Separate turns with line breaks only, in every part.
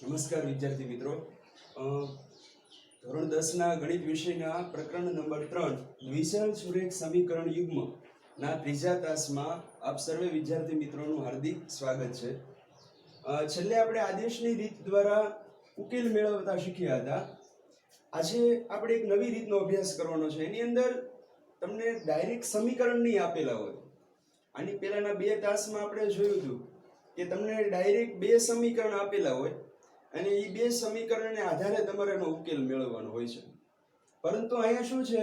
નમસ્કાર વિદ્યાર્થી મિત્રો, ધોરણ 10 ના ગણિત વિષયના પ્રકરણ નંબર 3 દ્વિસર સુરેખ સમીકરણ યુગ્મના ત્રીજા તાસમાં આપ સર્વે વિદ્યાર્થી મિત્રોનું હાર્દિક સ્વાગત છે. છેલ્લે આપણે આદેશની રીત દ્વારા ઉકેલ મેળવતા શીખ્યા હતા. આજે આપણે એક નવી રીતનો અભ્યાસ કરવાનો છે. એની અંદર તમને ડાયરેક્ટ સમીકરણ નહીં આપેલા હોય. આની પહેલાના બે તાસમાં આપણે જોયું હતું કે તમને ડાયરેક્ટ બે સમીકરણ આપેલા હોય અને એ બે સમીકરણને આધારે તમારે એનો ઉકેલ મેળવવાનો હોય છે. પરંતુ અહીંયા શું છે,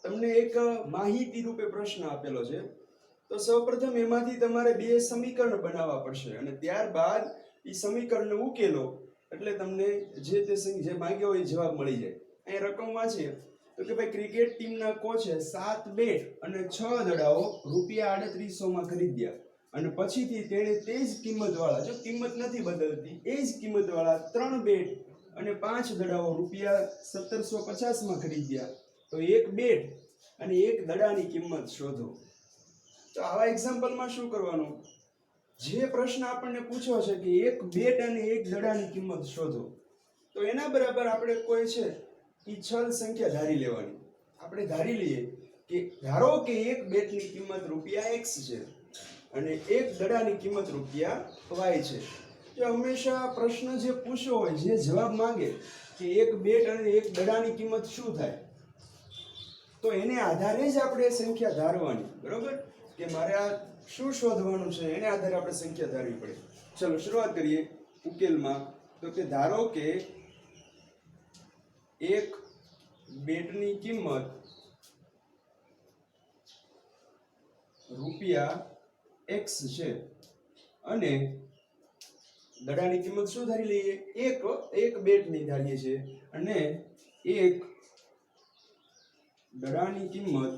તમને એક માહિતી રૂપે પ્રશ્ન આપેલો છે. તો સૌપ્રથમ એમાંથી તમારે બે સમીકરણ બનાવવા પડશે અને ત્યારબાદ એ સમીકરણને ઉકેલો એટલે તમને જે માંગ્યો હોય એ જવાબ મળી જાય. અહીંયા રકમ વાંચીએ તો કે ભાઈ ક્રિકેટ ટીમના કોચે 7 બેટ અને 6 દડાઓ ₹3800 ખરીદ્યા અને પછીથી તેણે તે જ કિંમતવાળા, જો કિંમત નથી બદલતી, એ જ કિંમતવાળા 3 બેટ અને 5 દડાઓ ₹1750 ખરીદ્યા. તો એક બેટ અને એક દડાની કિંમત શોધો. તો આવા એક્ઝામ્પલમાં શું કરવાનું, જે પ્રશ્ન આપણને પૂછ્યો છે કે એક બેટ અને એક દડાની કિંમત શોધો, તો એના બરાબર આપણે કોઈ છે એ છલ સંખ્યા ધારી લેવાની. આપણે ધારી લઈએ કે ધારો કે એક બેટની કિંમત ₹x છે અને એક દડાની કિંમત ₹y છે. જો હંમેશા પ્રશ્ન જે પૂછ્યો હોય, જે જવાબ માંગે કે એક બેટ અને એક દડાની કિંમત શું થાય, તો એને આધારે જ આપણે સંખ્યા ધારવાની. બરોબર, કે મારે આ શું શોધવાનું છે એને આધારે આપણે સંખ્યા ધારવી પડે. ચલો શરૂઆત કરીએ ઉકેલમાં. તો કે ધારો કે એક બેટની કિંમત ₹x છે અને દડાની કિંમત શું ધારી લઈએ, એક બેટની ધારીએ છીએ અને એક દડાની કિંમત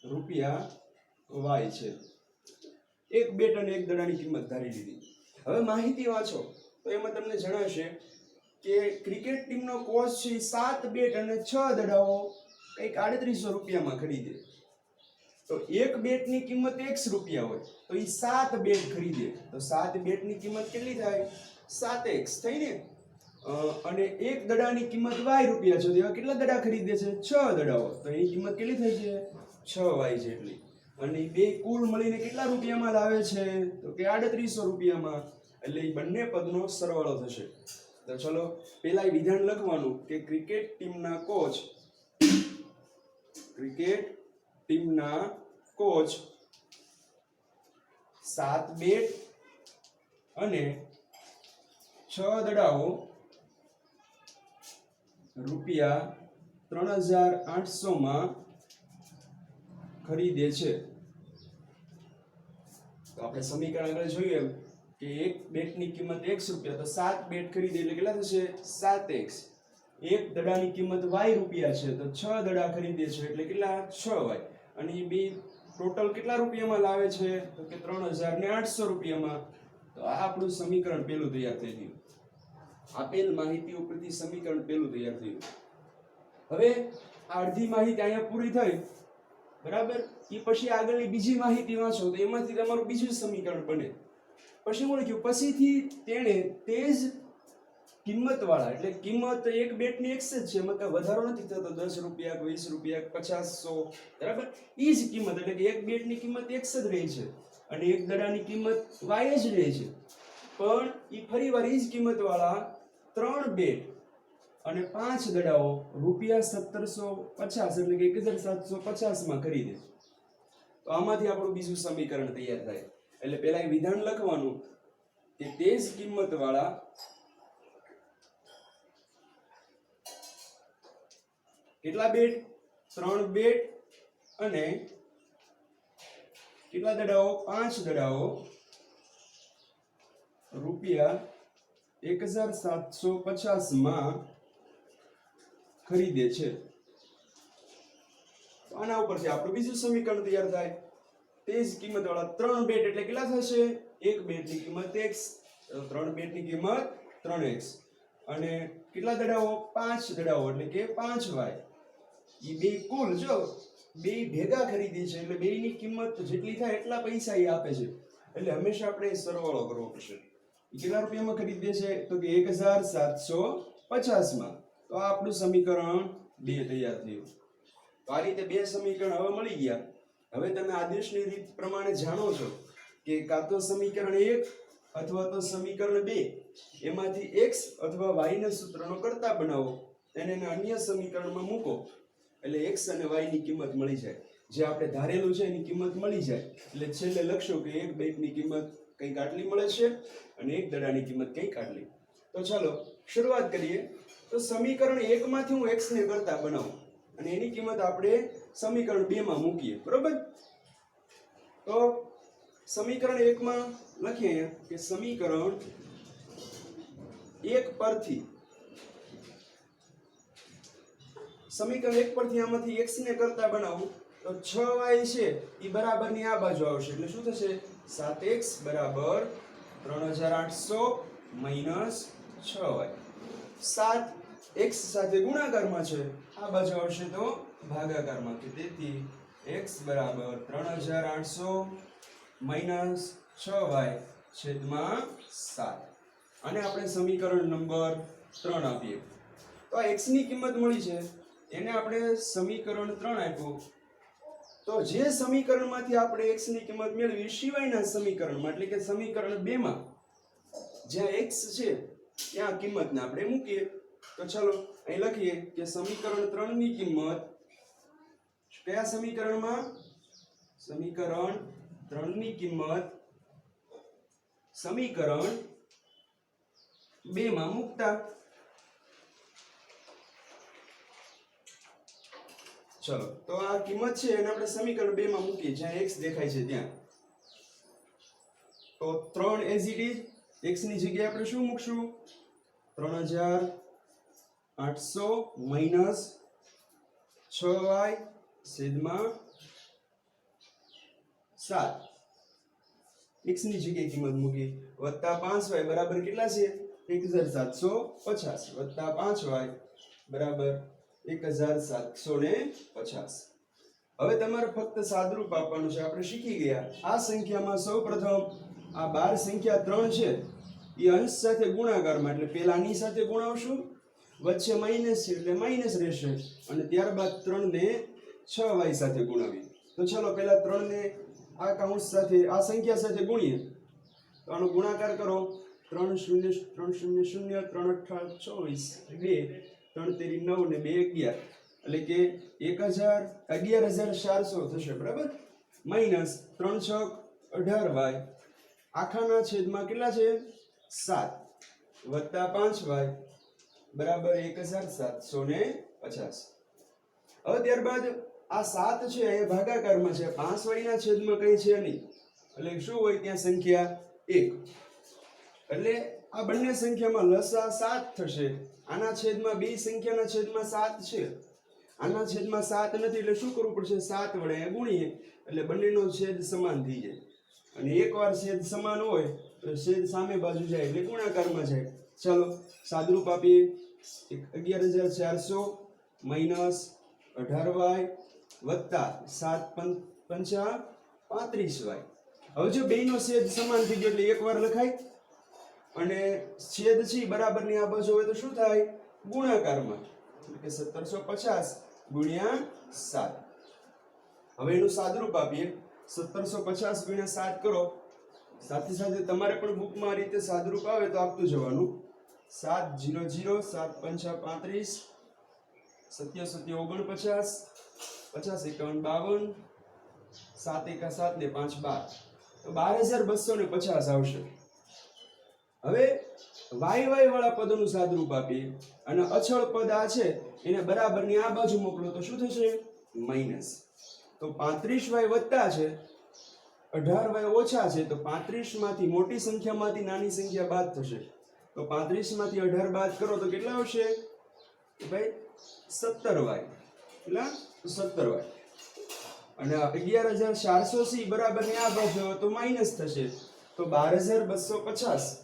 ₹y છે. એક બેટ અને એક દડાની કિંમત ધારી લીધી. હવે માહિતી વાંચો તો એમાં તમને જણાશે કે ક્રિકેટ ટીમનો કોચ છે 7 બેટ અને 6 દડાઓ કંઈક ₹3800 ખરીદે. તો એક બેટની કિંમત x રૂપિયા હોય તો એ 7 બેટ ખરીદે. તો 7 બેટની કિંમત કેટલી થાય, 7x થઈ ને. અને એક દડાની કિંમત y રૂપિયા છે. એવા કેટલા દડા ખરીદે છે, 6 દડાઓ. તો એની કિંમત કેટલી થઈ છે, 6y જેટલી. અને બે કુલ મળીને કેટલા રૂપિયામાં લાવે છે, તો કે ₹3800. એટલે એ બંને પદનો સરવાળો થશે. તો ચલો પેલા એ વિધાન લખવાનું કે ક્રિકેટ ટીમના કોચ 7 બેટ અને 6 દડાઓ ₹3800 ખરીદે છે. તો આપણે સમીકરણ આગળ જોયું એમ કે એક બેટની કિંમત x રૂપિયા, તો 7 બેટ ખરીદે એટલે કેટલા થશે, 7x. એક દડાની કિંમત y રૂપિયા છે તો 6 દડા ખરીદે છે એટલે કેટલા, 6y. અને એ બે ટોટલ કેટલા રૂપિયામાં લાવે છે, તો કે ₹3800. તો આ આપણું સમીકરણ પહેલું તૈયાર થઈ ગયું. આપેલ માહિતી ઉપરથી સમીકરણ પહેલું તૈયાર થયું. હવે આ અડધી માહિતી અહીંયા પૂરી થઈ, બરાબર. એ પછી આગળની બીજી માહિતી વાંચો તો એમાંથી તમારું બીજું સમીકરણ બને. પછી શું લખ્યું, પછીથી તેણે તે જ કિંમતવાળા, એટલે કિંમત એક બેટની x જ છે, એમાં કઈ વધારો નથી થતો, ₹10, ₹20, ₹50, 100, બરાબર. એ જ કિંમત એટલે કે એક બેટની કિંમત x જ રહી છે અને એક દડાની કિંમત y જ રહી છે. પણ એ ફરીવાર એ જ કિંમતવાળા 3 બેટ અને 5 દડાઓ ₹1750 એટલે કે 1750 ખરીદે. તો આમાંથી આપણું બીજું સમીકરણ તૈયાર થાય. એટલે પહેલા એ વિધાન લખવાનું કે તે જ કિંમતવાળા કેટલા બેટ, 3 બેટ અને કેટલા દડાઓ, 5 દડાઓ ₹1750 ખરીદે છે. તો આના ઉપરથી આપણું બીજું સમીકરણ તૈયાર થાય. તે જ કિંમતવાળા 3 બેટ એટલે કેટલા થશે, એક બેટની કિંમત x, 3 બેટની કિંમત 3x અને કેટલા દડાઓ, 5 દડાઓ એટલે કે 5y. એ બે કુલ, જો બે ભેગા ખરીદી છે એટલે બેની કિંમત જેટલી થાય એટલા પૈસા એ આપે છે. એટલે હંમેશા આપણે સરવાળો કરવો પડશે. કેટલા રૂપિયામાં ખરીદે છે તો કે 1750 માં. તો આ આપણું સમીકરણ 2 તૈયાર થયું. તો આ રીતે બે સમીકરણ હવે મળી ગયા. હવે તમે આદેશની રીત પ્રમાણે જાણો છો કે કાં તો સમીકરણ 1 અથવા તો સમીકરણ 2 એમાંથી x અથવા y ના સૂત્રનો કરતા બનાવો અને એને અન્ય સમીકરણમાં મૂકો એટલે x અને y ની કિંમત મળી જાય. જે આપણે ધારેલું છે એની કિંમત મળી જાય. એટલે છેલ્લે લખશો કે એક બેટની કિંમત કંઈક આટલી મળે છે અને એક દડાની કિંમત કંઈક આટલી. તો ચાલો શરૂઆત કરીએ. તો સમીકરણ 1 માંથી હું x ને કરતા બનાવું અને એની કિંમત આપણે સમીકરણ 2 માં મૂકીએ. બરોબર? તો સમીકરણ 1 માં લખીએ કે સમીકરણ 1 પરથી આમાંથી x ને કરતા બનાવું તો 6y છે એ બરાબરની આ બાજુ આવશે. એટલે શું થશે? 7x બરાબર 3800 - 6y. 7 x સાથે ગુણાકારમાં છે, આ બાજુ આવશે તો ભાગાકારમાં. તેથી x બરાબર 3800 - 6y છેદમાં 7. અને આપણે સમીકરણ નંબર 3 આપીએ. તો આ x ની કિંમત મળી છે એને આપણે સમીકરણ 3 આપ્યું. તો જે સમીકરણમાંથી આપણે x ની કિંમત મેળવી સિવાયના સમીકરણમાં એટલે કે સમીકરણ 2 માં જ્યાં x છે ત્યાં કિંમતને આપણે મૂકીએ. તો ચાલો અહીં લખીએ કે સમીકરણ 3 ની કિંમત કયા સમીકરણમાં? સમીકરણ 3 ની કિંમત સમીકરણ 2 માં મૂકતા. ચલો તો આ કિંમત છે એને આપણે સમીકરણ 2 માં મૂકીએ જ્યાં x દેખાય છે ત્યાં. તો 3 એઝ ઇટ ઇઝ x ની જગ્યાએ આપણે શું મૂકશું? 3800 - 6y છેદમાં 7. x ની જગ્યાએ કિંમત મૂકી વત્તા 5y બરાબર કેટલા છે? 1750 વત્તા 5y બરાબર 1750. હવે તમારે ફક્ત સાદરૂપ આપવાનું છે. આપણે શીખી ગયા આ સંખ્યામાં સૌપ્રથમ આ 12 સંખ્યા 3 છે એ અંશ સાથે ગુણાકારમાં એટલે પહેલા આની સાથે ગુણાવશું, વચ્ચે માઈનસ છે એટલે માઈનસ રહેશે અને ત્યારબાદ 3 ને 6y સાથે ગુણાવી. તો ચાલો પહેલા 3 ને આ કૌંસ સાથે આ સંખ્યા સાથે ગુણીએ. તો આનો ગુણાકાર કરો. 3 0 3 0 0 3 8 24 2 3 તેરી 9 ને 2 11 એટલે કે 11400 થશે. બરાબર? માઈનસ 3 6 18y આખાના છેદમાં કેટલા છે? 7 વત્તા 5y બરાબર 1750. હવે ત્યારબાદ આ 7 છે એ ભાગાકારમાં છે, 5y ના છેદમાં કઈ છે નહીં એટલે શું હોય ત્યાં? સંખ્યા 1. એટલે આ બંને સંખ્યામાં લસા 7 થશે. આના છેદમાં બે સંખ્યાના છેદમાં 7 છે, આના છેદમાં 7 નથી એટલે શું કરવું પડશે? 7 વડે ગુણીએ એટલે બંનેનો છેદ સમાન થઈ જાય. અને એકવાર છેદ સમાન હોય તો છેદ સામે બાજુ જાય એટલે ગુણાકારમાં જાય. ચાલો સાદરૂપ આપીએ. 11400 - 18y વત્તા 7 5 35y. હવે જો બેયનો છેદ સમાન થઈ ગયો એટલે એકવાર લખાય અને છેદ છે બરાબરની આ બાજુ હોય તો શું થાય? ગુણાકારમાં એટલે કે 1750 ગુણ્યા 7. હવે એનું સાદરૂપ આપીએ. 1750 ગુણ્યા 7 કરો. સાથે સાથે તમારે પણ બુકમાં આ રીતે સાદરૂપ આવે તો આપતું જવાનું. 7 0 0 7 5 35 7 7 49 50 51 52 7 1 7 ને 5 12 તો 12250 આવશે. હવે y વાળા પદોનું સાદરૂપ આપીએ અને અચળ પદ આ છે એને બરાબરની આ બાજુ મોકલો તો શું થશે? માઈનસ. તો 35y વત્તા છે 18y ઓછા છે તો 35 માંથી મોટી સંખ્યામાંથી નાની સંખ્યા બાદ થશે. તો 35 માંથી 18 બાદ કરો તો કેટલા આવશે? ભાઈ 17y. કેટલા? 17y. અને 11400 સી બરાબરની આ બાજુ તો માઈનસ થશે. તો 12250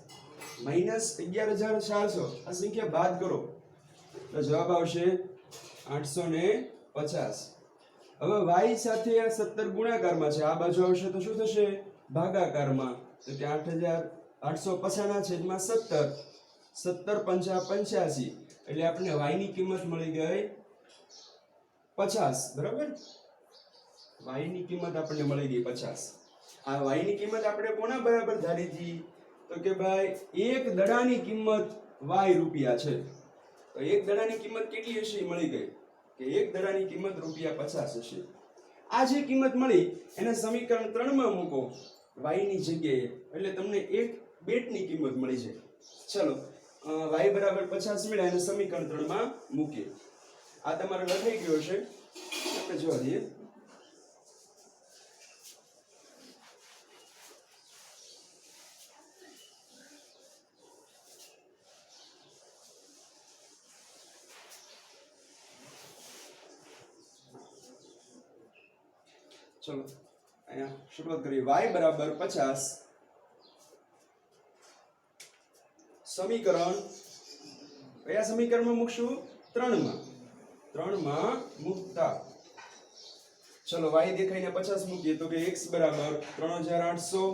માઈનસ 11400 આ સંખ્યા બાદ કરો તો જવાબ આવશે 850. હવે y સાથે આ 17 ગુણાકારમાં છે, આ બાજુ આવશે તો શું થશે? ભાગાકારમાં. તો કે 850/17 17 પંચા 85 એટલે આપણને y ની કિંમત મળી ગઈ 50 બરાબર y ની કિંમત આપણને મળી ગઈ 50 આ y ની કિંમત આપણે કોના બરાબર ધારી હતી તો કે ભાઈ એક દડાની કિંમત y રૂપિયા છે તો એક દડાની કિંમત કેટલી હશે એ મળી ગઈ કે એક દડાની કિંમત રૂપિયા 50 હશે આ જે કિંમત મળી એને સમીકરણ 3 માં મૂકો y ની જગ્યાએ એટલે તમને એક બેટની કિંમત મળી જાય ચલો y બરાબર 50 મળ્યા અને સમીકરણ 3 માં મૂકીએ આ તમારે લખાઈ ગયો છે આપણે જોવા દઈએ चलो અહીંયા શરૂઆત કરીએ y બરાબર 50 સમીકરણ કયા સમીકરણમાં મૂકશું 3 માં મૂકતા ચલો y દેખાઈને 50 મૂકીએ તો કે x બરાબર 3800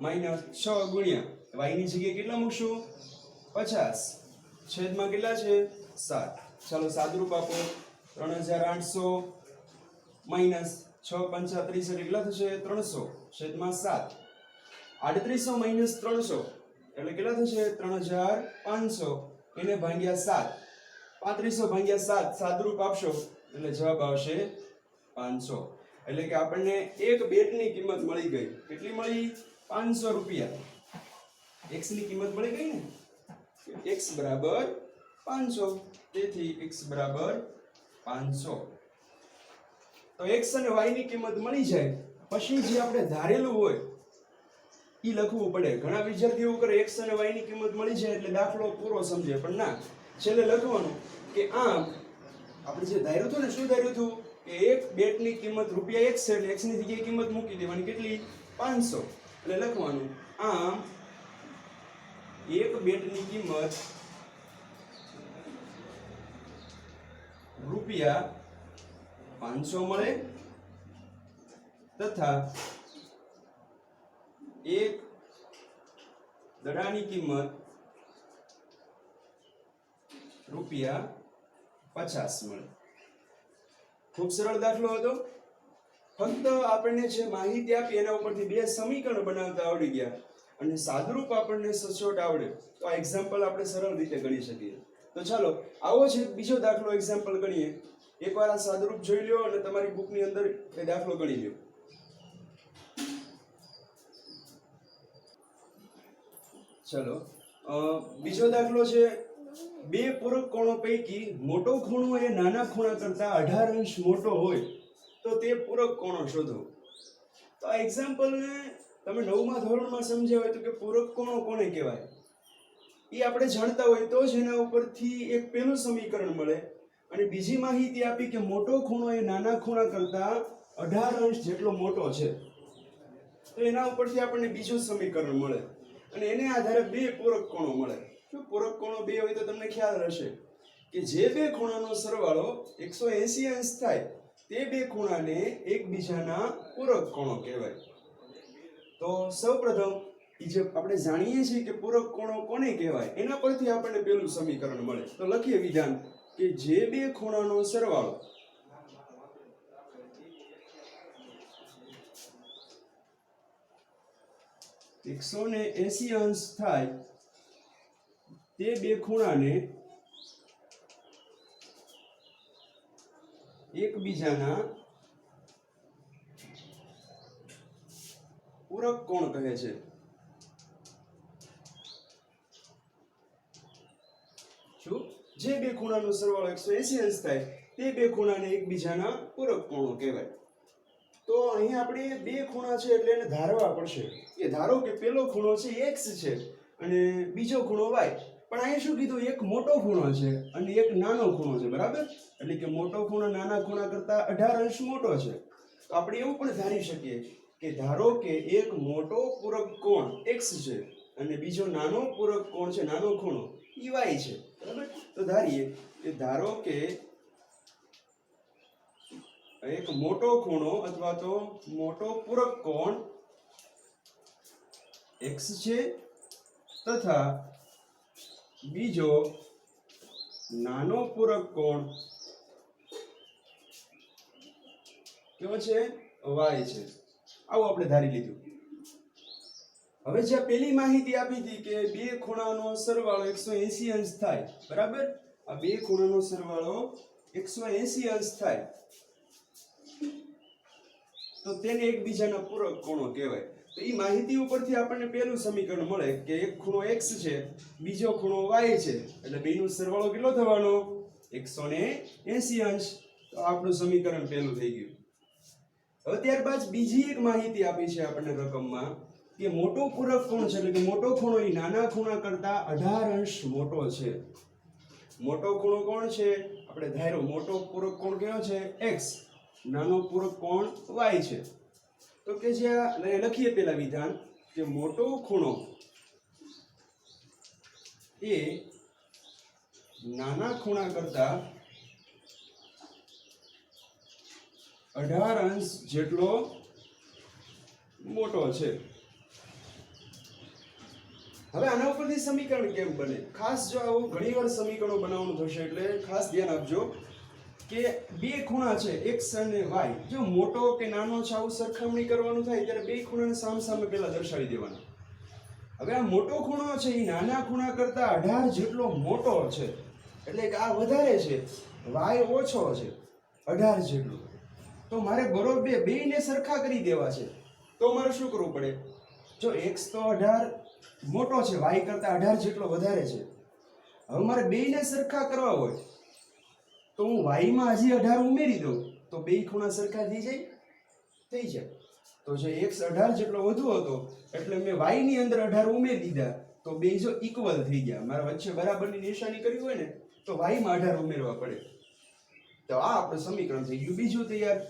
- 6 ગુણ્યા y ની જગ્યાએ કેટલા મૂકશું 50 છેદમાં કેટલા છે 7 ચાલો સાદુરૂપ આપો 3800 - 6 પંચા 30 કેટલા થશે 300 છેદમાં 7 3800 - 300 એટલે કેટલા થશે 3500 એને ભાગ્યા 7 3500 ભાગ્યા 7 સાદુરૂપ આપશો એટલે જવાબ આવશે 500 એટલે કે આપણને એક બેટની કિંમત મળી ગઈ કેટલી મળી 500 રૂપિયા x ની કિંમત મળી ગઈ ને x બરાબર 500 તેથી x બરાબર 500 તો x અને y ની કિંમત મળી જાય પછી જે આપણે ધારેલું હોય ઈ લખવું પડે ઘણા વિદ્યાર્થીઓ કરે x અને y ની કિંમત મળી જાય એટલે દાખલો પૂરો સમજે પણ ના છેલ્લે લખવાનું કે આમ આપણે જે ધાર્યું હતું ને શું ધાર્યું હતું કે એક બેટની કિંમત રૂપિયા 1 છે એટલે x ની જગ્યાએ કિંમત મૂકી દેવાની કેટલી 500 એટલે લખવાનું આમ એક બેટની કિંમત રૂપિયા 500 મળે તથા એક દડાની કિંમત રૂપિયા 50 મળે ખૂબ સરળ દાખલો હતો ફક્ત આપણને જે માહિતી આપી એના ઉપરથી બે સમીકરણ બનાવતા આવડી ગયા અને સાદુરૂપ આપણને સચોટ આવડે તો આ એક્ઝામ્પલ આપણે સરળ રીતે ગણી શકીએ તો ચાલો આવો છે બીજો દાખલો એક્ઝામ્પલ ગણીએ એકવાર આ સાદુરૂપ જોઈ લ્યો અને તમારી બુકની અંદર એ દાખલો ગણી લ્યો ચલો બીજો દાખલો છે બે પૂરક કોણો પૈકી મોટો ખૂણો એ નાના ખૂણા કરતા 18 અંશ મોટો હોય તો તે પૂરક કોણો શોધો તો આ એક્ઝામ્પલને તમે 9મા ધોરણમાં સમજ્યા હોય તો કે પૂરક કોણો કોને કહેવાય એ આપણે જાણતા હોય તો જ એના ઉપરથી એક પહેલું સમીકરણ મળે અને બીજી માહિતી આપી કે મોટો ખૂણો એ નાના ખૂણા કરતા 18 અંશ જેટલો મોટો છે તો એના ઉપરથી આપણને બીજું સમીકરણ મળે અને એને આધારે બે પૂરક કોણો મળે જો પૂરક કોણો બે હોય તો તમને ખ્યાલ હશે કે જે બે ખૂણાનો સરવાળો 180 અંશ થાય તે બે ખૂણાને એકબીજાના પૂરક કોણો કહેવાય તો સૌપ્રથમ જે આપણે જાણીએ છીએ કે પૂરક કોણો કોને કહેવાય એના પરથી આપણને પહેલું સમીકરણ મળે તો લખીએ વિધાન કે જે બે ખૂણાનો સરવાળો 180 અંશ થાય તે બે ખૂણાને એકબીજાના પૂરક કોણ કહે છે શું જે બે ખૂણાનો સરવાળો 180 અંશ થાય તે બે ખૂણાને એકબીજાના પૂરક કોણો કહેવાય તો અહીં આપણે બે ખૂણા છે એટલે એને ધારવા પડશે કે ધારો કે પેલો ખૂણો છે x છે અને બીજો ખૂણો y પણ અહીં શું કીધું એક મોટો ખૂણો છે અને એક નાનો ખૂણો છે બરાબર એટલે કે મોટો ખૂણો નાના ખૂણા કરતા 18 અંશ મોટો છે તો આપણે એવું પણ ધારી શકીએ કે ધારો કે એક મોટો પૂરક કોણ x છે અને બીજો નાનો પૂરક કોણ છે નાનો ખૂણો y છે બરાબર તો ધારીએ કે ધારો કે એક મોટો ખૂણો અથવા તો મોટો પૂરક કોણ x છે તથા બીજો નાનો પૂરક કોણ કેવો છે y છે આવું આપણે ધારી લીધું હવે જે પેલી માહિતી આપી હતી કે બે ખૂણાનો સરવાળો 180 અંશ થાય બરાબર આ બે ખૂણાનો સરવાળો 180 અંશ થાય તો તેને એકબીજાના પૂરક કોણો કહેવાય તો એ માહિતી ઉપરથી આપણને પહેલું સમીકરણ મળે કે એક ખૂણો x છે બીજો ખૂણો y છે એટલે બેનો સરવાળો કેટલો થવાનો 180 અંશ તો આપણું સમીકરણ પહેલું થઈ ગયું હવે ત્યારબાદ બીજી એક માહિતી આપી છે આપણને રકમમાં કે મોટો પૂરક કોણ છે એટલે કે મોટો ખૂણો એ નાના ખૂણા કરતા 18 અંશ મોટો છે મોટો ખૂણો કોણ છે આપણે ધાર્યો મોટો પૂરક કોણ કયો છે x નાનો પૂરક કોણ y છે તો કે જે લખીએ પેલા વિધાન કે મોટો ખૂણો એ નાના ખૂણા કરતા 18 અંશ જેટલો મોટો છે હવે આના ઉપરથી સમીકરણ કેમ બને ખાસ જો આવું ઘણીવાર સમીકરણો બનાવવાનું થશે એટલે ખાસ ધ્યાન આપજો કે બે ખૂણા છે x અને y જો મોટો કે નાનો છે આવું સરખામણી કરવાનું થાય ત્યારે બે ખૂણાને સામસામે પહેલા દર્શાવી દેવાના હવે આ મોટો ખૂણો છે એ નાના ખૂણા કરતા 18 જેટલો મોટો છે એટલે કે આ વધારે છે y ઓછો છે 18 જેટલો તો મારે બરોબર બેયને સરખા કરી દેવા છે તો મારે શું કરવું પડે જો x તો 18 મોટો છે y કરતા 18 જેટલો વધારે છે હવે મારે બેયને સરખા કરવા હોય તો હું y માં હજી 18 ઉમેરી દઉં તો બે ખૂણા સરખા થઈ જાય તો જે x 18 જેટલો વધુ હતો એટલે મેં y ની અંદર 18 ઉમેરી દીધા તો બે જો ઇક્વલ થઈ ગયા મારા વચ્ચે બરાબરની નિશાની કરી હોય ને તો y માં 18 ઉમેરવા પડે તો આ આપણું સમીકરણ થઈ ગયું બીજું તૈયાર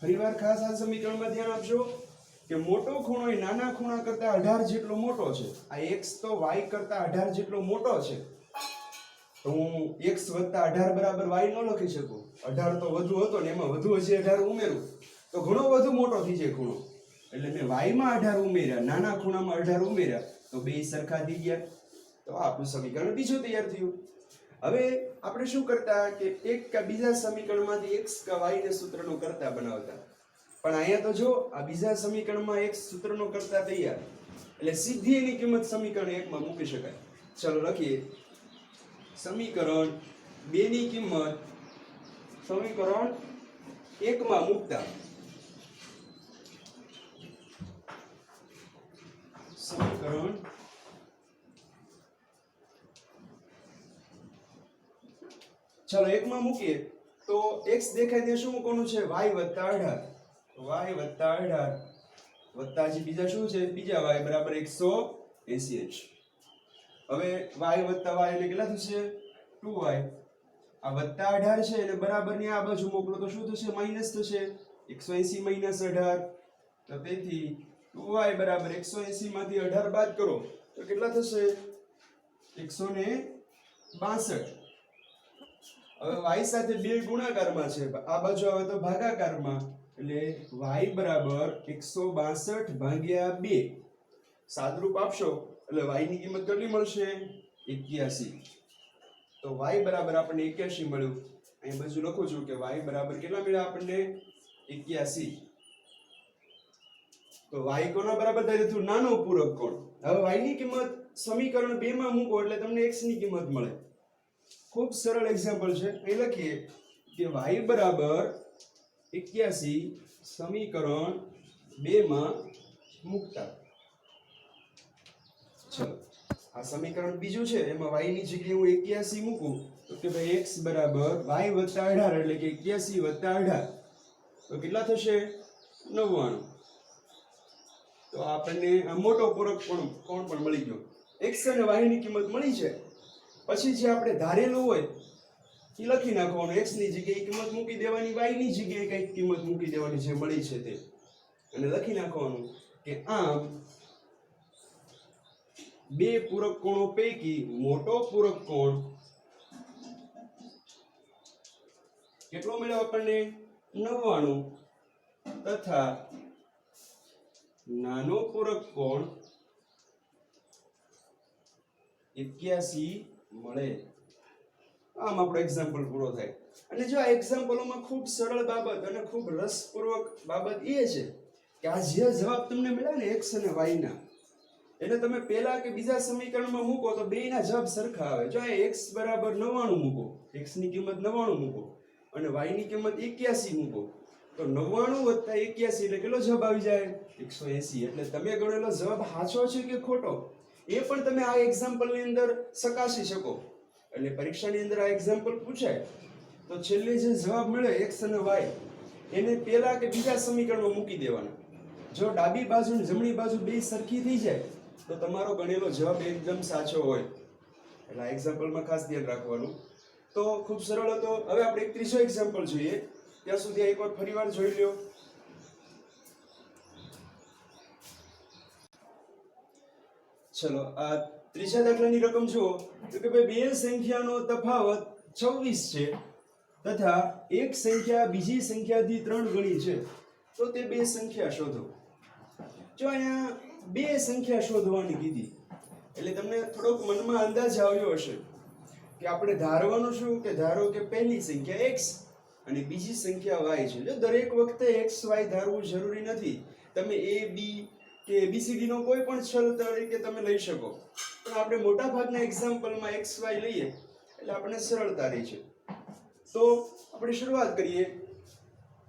ફરીવાર ખાસ આ સમીકરણમાં ધ્યાન આપજો કે મોટો ખૂણો એ નાના ખૂણા કરતા 18 જેટલો મોટો છે આ x તો y કરતા 18 જેટલો મોટો છે તો હું x + 18 બરાબર y ન લખી શકું 18 તો વધુ હતો ને એમાં વધુ હજી 18 ઉમેરું તો ઘણો વધુ મોટો થઈ જાય ખૂણો એટલે મેં y માં 18 ઉમેર્યા નાના ખૂણામાં 18 ઉમેર્યા તો બે સરખા થઈ ગયા તો આ આપણું સમીકરણ બીજું તૈયાર થયું હવે આપણે શું કરતા કે એક કે બીજા સમીકરણમાંથી x કે y ને સૂત્રનો કરતા બનાવતા પણ અહીંયા તો જો આ બીજા સમીકરણમાં x સૂત્રનો કરતા તૈયાર એટલે સીધી એની કિંમત સમીકરણ 1 માં મૂકી શકાય ચલો લખીએ સમીકરણ 2 ની કિંમત સમીકરણ 1 માં મૂકતા સમીકરણ ચલો 1 માં મૂકીએ તો x દેખાય ત્યાં શું મૂકવાનું છે y + 18 વત્તા જે બીજા શું છે બીજા y બરાબર 180 અંશ હવે y વત્તા y એટલે કેટલા થશે 2y આ વત્તા 18 છે એટલે બરાબરની આ બાજુ મોકલો તો શું થશે માઈનસ થશે 180 - 18 તો તેથી 2y બરાબર 180 માંથી 18 બાદ કરો તો કેટલા થશે 162 હવે y સાથે 2 ગુણાકારમાં છે આ બાજુ આવે તો ભાગાકારમાં એટલે y બરાબર 162 ભાગ્યા 2 સાદરૂપ આપશો એટલે y ની કિંમત કેટલી મળશે 81 તો y બરાબર આપણને 81 મળ્યું અહીં બાજુ લખું છું કે y બરાબર કેટલા મળ્યા આપણને 81 તો y કોના બરાબર થાય તો નાનો પૂરક કોણ હવે y ની કિંમત સમીકરણ 2 માં મૂકો એટલે તમને x ની કિંમત મળે ખૂબ સરળ એક્ઝામ્પલ છે અહીં લખીએ કે y બરાબર 81 સમીકરણ 2 માં મૂકતા ચલો આ સમીકરણ બીજું છે એમાં y ની જગ્યાએ હું 81 મૂકું તો કે ભાઈ x બરાબર y + 18 એટલે કે 81 + 18 તો કેટલા થશે 99 તો આપણને આ મોટો પૂરક કોણ પણ મળી ગયો x અને y ની કિંમત મળી છે પછી જે આપણે ધારેલું હોય એ લખી નાખવાનું x ની જગ્યાએ કિંમત મૂકી દેવાની y ની જગ્યાએ કઈ કિંમત મૂકી દેવાની જે મળી છે તે અને લખી નાખવાનું કે આમ બે પૂરક કોણો પૈકી મોટો પૂરક કોણ કેટલો મળ્યો આપણને 99 તથા નાનો પૂરક કોણ 81 મળે. આમ આપણો એક્ઝામ્પલ પૂરો થાય. અને જો આ એક્ઝામ્પલોમાં ખૂબ સરળ બાબત અને ખૂબ રસપૂર્વક બાબત એ છે કે આ જે જવાબ તમને મળ્યા ને x અને y ના, એને તમે પહેલા કે બીજા સમીકરણમાં મૂકો તો બેયના જવાબ સરખા આવે. જો આ x બરાબર 99 મૂકો, x ની કિંમત 99 મૂકો અને y ની કિંમત 81 મૂકો તો 99 + 81 એટલે કેટલો જવાબ આવી જાય? 180. એટલે તમે ગણેલો જવાબ સાચો છે કે ખોટો એ પણ તમે આ એક્ઝામ્પલની અંદર ચકાસી શકો. એટલે પરીક્ષાની અંદર આ એક્ઝામ્પલ પૂછાય તો છેલ્લે જે જવાબ મળે x અને y એને પહેલા કે બીજા સમીકરણમાં મૂકી દેવાના. જો ડાબી બાજુ અને જમણી બાજુ બે સરખી થઈ જાય તો તમારો ગણેલો જવાબ એકદમ સાચો હોય. એટલે આ એક્ઝામ્પલમાં ખાસ ધ્યાન રાખવાનું. તો ખૂબ સરળ હતો. હવે આપણે એક ત્રીજો એક્ઝામ્પલ જોઈએ. ત્યાં સુધી એકવાર ફરીવાર જોઈ લ્યો. ચલો આ ત્રીજા દાખલાની રકમ જુઓ તો કે ભાઈ બે સંખ્યાનો તફાવત 26 છે તથા એક સંખ્યા બીજી સંખ્યાથી 3 ગણી છે તો તે બે સંખ્યા શોધો. જો અહીંયા બે સંખ્યા શોધવાની કીધી એટલે તમને થોડોક મનમાં અંદાજ આવ્યો હશે કે આપણે ધારવાનું શું કે ધારો કે પહેલી સંખ્યા x અને બીજી સંખ્યા y છે. જો દરેક વખતે x y ધારવું જરૂરી નથી. તમે a b કે ABCD નો કોઈ પણ ચલ તરીકે તમે લઈ શકો. પણ આપણે મોટા ભાગના એક્ઝામ્પલમાં x y લઈએ એટલે આપણને સરળતા રહે છે. તો આપણે શરૂઆત કરીએ.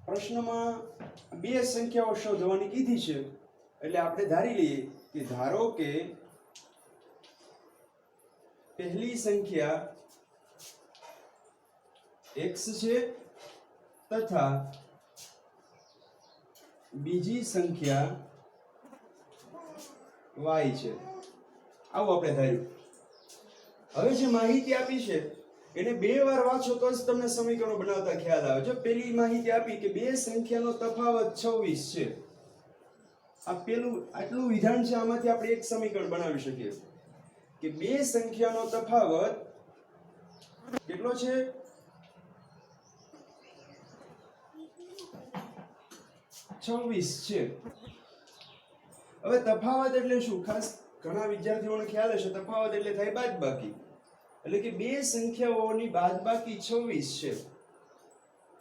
પ્રશ્નમાં બે સંખ્યાઓ શોધવાની કીધી છે એટલે આપણે ધારી લઈએ કે ધારો કે પહેલી સંખ્યા x છે તથા બીજી સંખ્યા y છે. આવું આપણે ધાર્યું. હવે જે માહિતી આપી છે એને બે વાર વાંચો તો જ તમને સમીકરણો બનાવતા ખ્યાલ આવે. જો પેલી માહિતી આપી કે બે સંખ્યાનો તફાવત 26 છે, આ પેલું આટલું વિધાન છે, આમાંથી આપણે એક સમીકરણ બનાવી શકીએ કે બે સંખ્યાનો તફાવત કેટલો છે? 26 છે. હવે તફાવત એટલે શું? ખાસ ઘણા વિદ્યાર્થીઓને ખ્યાલ હશે તફાવત એટલે થાય બાદબાકી. એટલે કે બે સંખ્યાઓની બાદબાકી 26 છે.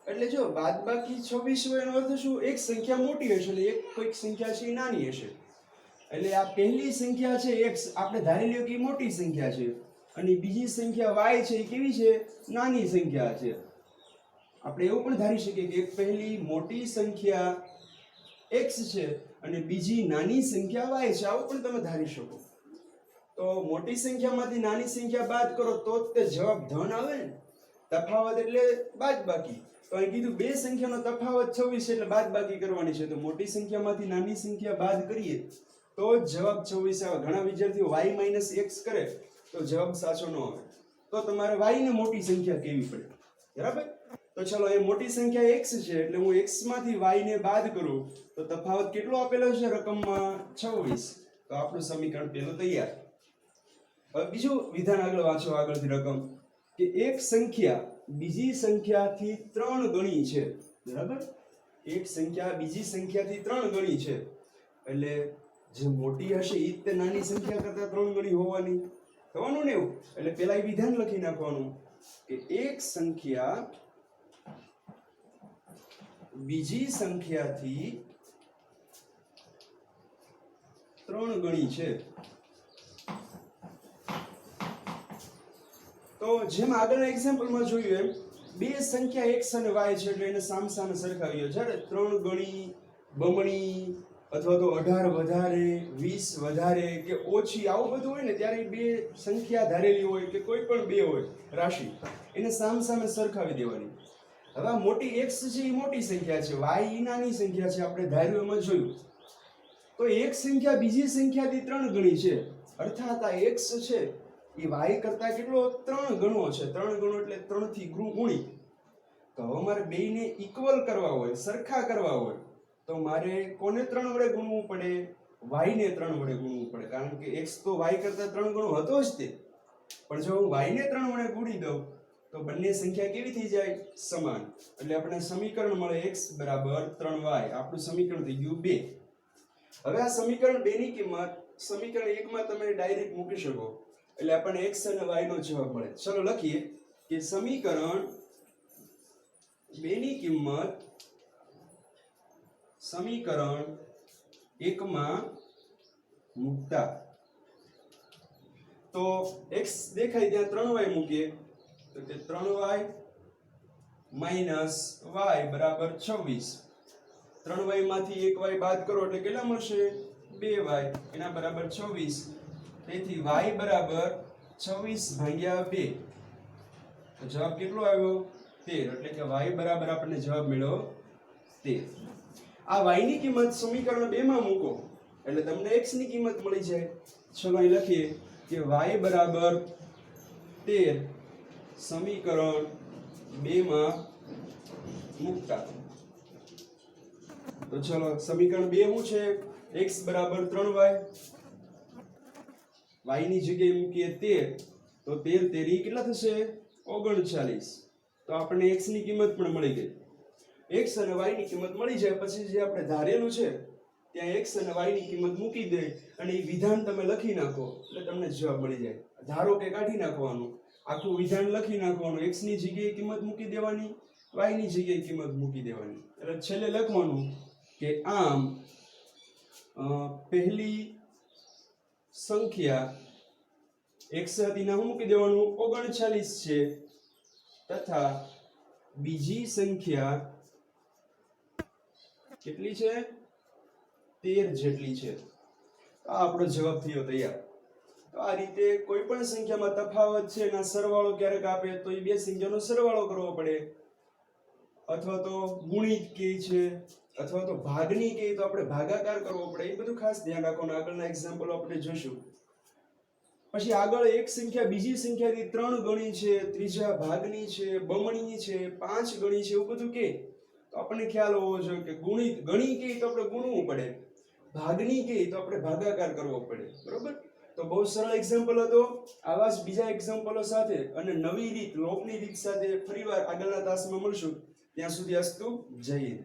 એટલે જો બાદબાકી 26 હોય એનો અર્થ શું? એક સંખ્યા મોટી હશે એટલે એક કોઈક સંખ્યા છે એ નાની હશે. એટલે આ પહેલી સંખ્યા છે x આપણે ધારી લ્યો કે એ મોટી સંખ્યા છે અને બીજી સંખ્યા y છે એ કેવી છે? નાની સંખ્યા છે. આપણે એવું પણ ધારી શકીએ કે એક પહેલી મોટી સંખ્યા x છે અને બીજી નાની સંખ્યા y છે. આવું પણ તમે ધારી શકો. તો મોટી સંખ્યામાંથી નાની સંખ્યા બાદ કરો તો જ તે જવાબ ધન આવે ને. તફાવત એટલે બાદબાકી. તો અહીં કીધું બે સંખ્યાનો તફાવત 26 એટલે બાદબાકી કરવાની છે. તો મોટી સંખ્યામાંથી નાની સંખ્યા બાદ કરીએ તો જ જવાબ 26 આવે. ઘણા વિદ્યાર્થીઓ y - x કરે તો જવાબ સાચો ન આવે. તો તમારે y ને મોટી સંખ્યા કહેવી પડે. બરાબર? તો ચલો એ મોટી સંખ્યા x છે એટલે હું x માંથી y ને બાદ કરું તો તફાવત કેટલો આપેલો છે રકમમાં? 26. તો આપણું સમીકરણ પેલું તૈયાર. હવે બીજું વિધાન આગળ વાંચો. આગળથી રકમ કે એક સંખ્યા બીજી સંખ્યાથી 3 ગણી છે. બરાબર? એક સંખ્યા બીજી સંખ્યાથી 3 ગણી છે એટલે જે મોટી હશે એ જ તે નાની સંખ્યા કરતા 3 ગણી હોવાની. થવાનું ને એવું. એટલે પહેલા એ વિધાન લખી નાખવાનું કે એક સંખ્યા બીજી સંખ્યાથી 3 ગણી છે. તો જેમ આગળના એક્ઝામ્પલમાં જોયું એમ બે સંખ્યા x અને y છે એટલે એને સામસામે સરખાવીએ. જ્યારે 3 ગણી, બમણી અથવા તો 18 વધારે, 20 વધારે કે ઓછી આવું બધું હોય ને ત્યારે બે સંખ્યા ધારેલી હોય કે કોઈ પણ બે હોય રાશિ એને સામસામે સરખાવી દેવાની. હવે આ મોટી x છે એ મોટી સંખ્યા છે, y એ નાની સંખ્યા છે. આપણે ધાર્યું એમાં જોયું. તો એક સંખ્યા બીજી સંખ્યાથી 3 ગણી છે અર્થાત આ x છે એ y કરતા કેટલો? 3 ગણો છે. 3 ગણો એટલે 3 થી ગુણી. તો હવે મારે બેયને ઇક્વલ કરવા હોય, સરખા કરવા હોય તો મારે કોને 3 વડે ગુણવું પડે? y ને 3 વડે ગુણવું પડે. કારણ કે x તો y કરતા 3 ગણો હતો જ તે. પણ જો હું y ને 3 વડે ગુણી દઉં તો બંને સંખ્યા કેવી થઈ જાય? સમાન. એટલે આપણે સમીકરણ મળે x બરાબર 3y. આપણું સમીકરણ થઈ ગયું 2. હવે આ સમીકરણ 2 ની કિંમત સમીકરણ 1 માં તમે ડાયરેક્ટ મૂકી શકો. એટલે આપણને x અને y નો જવાબ મળે. ચલો લખીએ કે સમીકરણ 2 ની કિંમત સમીકરણ 1 માં મૂકતા તો x દેખાય ત્યાં 3y મૂકીએ તો કે 3y માઈનસ y બરાબર 26. 3y માંથી 1y બાદ કરો એટલે કેટલા મળશે 2y એના બરાબર 26. તેથી y બરાબર 26 ભાગ્યા 2 તો જવાબ કેટલો આવ્યો 13. એટલે કે y બરાબર આપણને જવાબ મળ્યો 13. આ y ની કિંમત સમીકરણ 2 માં મૂકો એટલે તમને x ની કિંમત મળી જાય. ચલો અહીં લખીએ કે y બરાબર 13 સમીકરણ 2 માં મૂકતા તો ચલો સમીકરણ 2 શું છે x બરાબર 3y y ની જગ્યાએ મૂકીએ 13 તો 13 તેરી કેટલા થશે 39. તો આપણને x ની કિંમત પણ મળી ગઈ. x અને y ની કિંમત મળી જાય પછી જે આપણે ધારેલું છે ત્યાં x અને y ની કિંમત મૂકી દે અને એ વિધાન તમે લખી નાખો એટલે તમને જવાબ મળી જાય. ધારો કે કાઢી નાખવાનું આખું વિધાન લખી નાખવાનું x ની જગ્યાએ કિંમત મૂકી દેવાની y ની જગ્યાએ કિંમત મૂકી દેવાની એટલે છેલ્લે લખવાનું કે આમ પહેલી સંખ્યા x હતી ના મૂકી દેવાનું 39 છે તથા બીજી સંખ્યા કેટલી છે 13 જેટલી છે. આ આપણો જવાબ થયો તૈયાર. તો આ રીતે કોઈ પણ સંખ્યામાં તફાવત છે એના સરવાળો ક્યારેક આપે તો એ બે સંખ્યાનો સરવાળો કરવો પડે અથવા તો ગુણિત કે છે અથવા તો ભાગની કે તો આપણે ભાગાકાર કરવો પડે. એ બધું ખાસ ધ્યાન રાખવાનું. આગળના એક્ઝામ્પલ આપણે જોઈશું. પછી આગળ એક સંખ્યા બીજી સંખ્યાથી 3 ગણી છે ત્રીજા ભાગની છે બમણી છે 5 ગણી છે એવું બધું કે તો આપણને ખ્યાલ હોવો જોઈએ કે ગુણિત ગણી કે તો આપણે ગુણવું પડે ભાગની કે તો આપણે ભાગાકાર કરવો પડે. બરોબર. તો બહુ સરળ એક્ઝામ્પલ હતો. આવા જ બીજા એક્ઝામ્પલો સાથે અને નવી રીત લોકની રીત સાથે ફરીવાર આગળના તાસમાં મળશું. ત્યાં સુધી અસ્તુ જય હિન્દ.